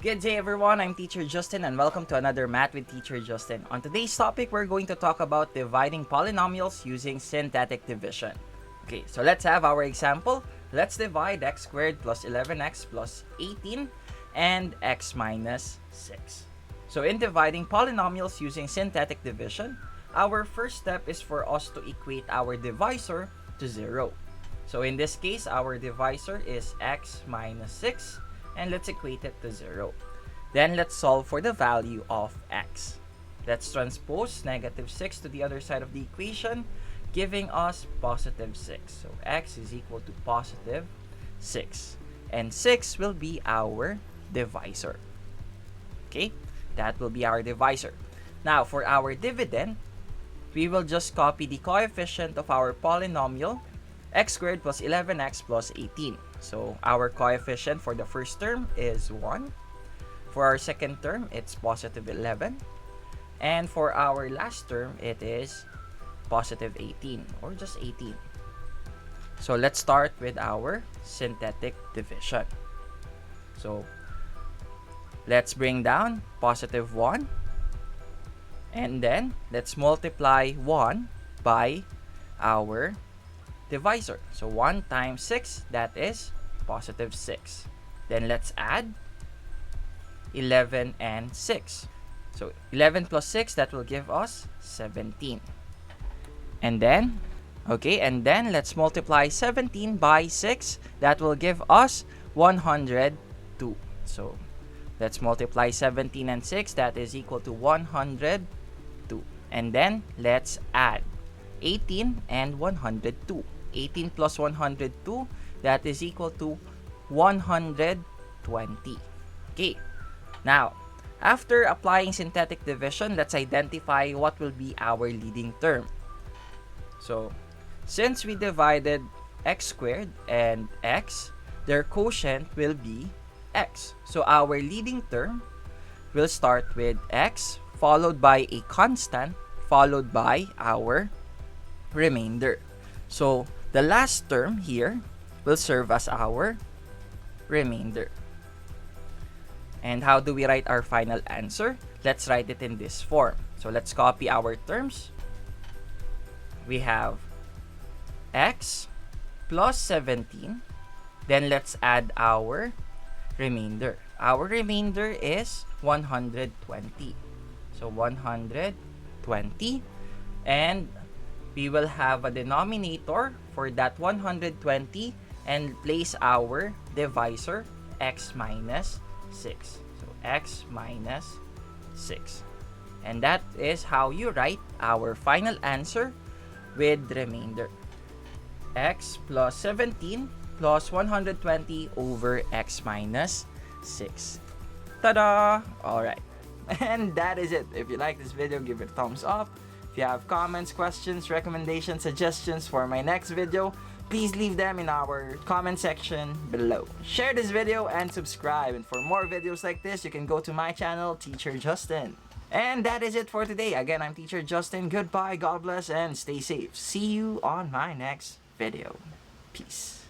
Good day everyone, I'm Teacher Justin and welcome to another Math with Teacher Justin. On today's topic, we're going to talk about dividing polynomials using synthetic division. Okay, so let's have our example. Let's divide x squared plus 11x plus 18 and x minus 6. So in dividing polynomials using synthetic division, our first step is for us to equate our divisor to 0. So in this case, our divisor is x minus 6. And let's equate it to 0. Then let's solve for the value of x. Let's transpose negative 6 to the other side of the equation, giving us positive 6. So x is equal to positive 6. And 6 will be our divisor. Okay, that will be our divisor. Now, for our dividend, we will just copy the coefficient of our polynomial, x squared plus 11x plus 18. So our coefficient for the first term is 1. For our second term, it's positive 11. And for our last term, it is positive 18 or just 18. So let's start with our synthetic division. So let's bring down positive 1. And then let's multiply 1 by our divisor. So 1 times 6, that is positive 6. Then let's add 11 and 6. So 11 plus 6, that will give us 17. And then let's multiply 17 by 6. That will give us 102. So let's multiply 17 and 6. That is equal to 102. And then let's add 18 and 102. 18 plus 102, that is equal to 120. Okay. Now, after applying synthetic division, let's identify what will be our leading term. So, since we divided x squared and x, their quotient will be x. So, our leading term will start with x, followed by a constant, followed by our remainder. So, the last term here will serve as our remainder. And how do we write our final answer? Let's write it in this form. So let's copy our terms. We have x plus 17. Then let's add our remainder. Our remainder is 120. So 120. And we will have a denominator for that 120 and place our divisor x minus 6. So x minus 6. And that is how you write our final answer with remainder. X plus 17 plus 120 over x minus 6. Ta-da! Alright. And that is it. If you like this video, give it a thumbs up. If you have comments, questions, recommendations, suggestions for my next video, please leave them in our comment section below. Share this video and subscribe. And for more videos like this, you can go to my channel, Teacher Justin. And that is it for today. Again, I'm Teacher Justin. Goodbye, God bless, and stay safe. See you on my next video. Peace.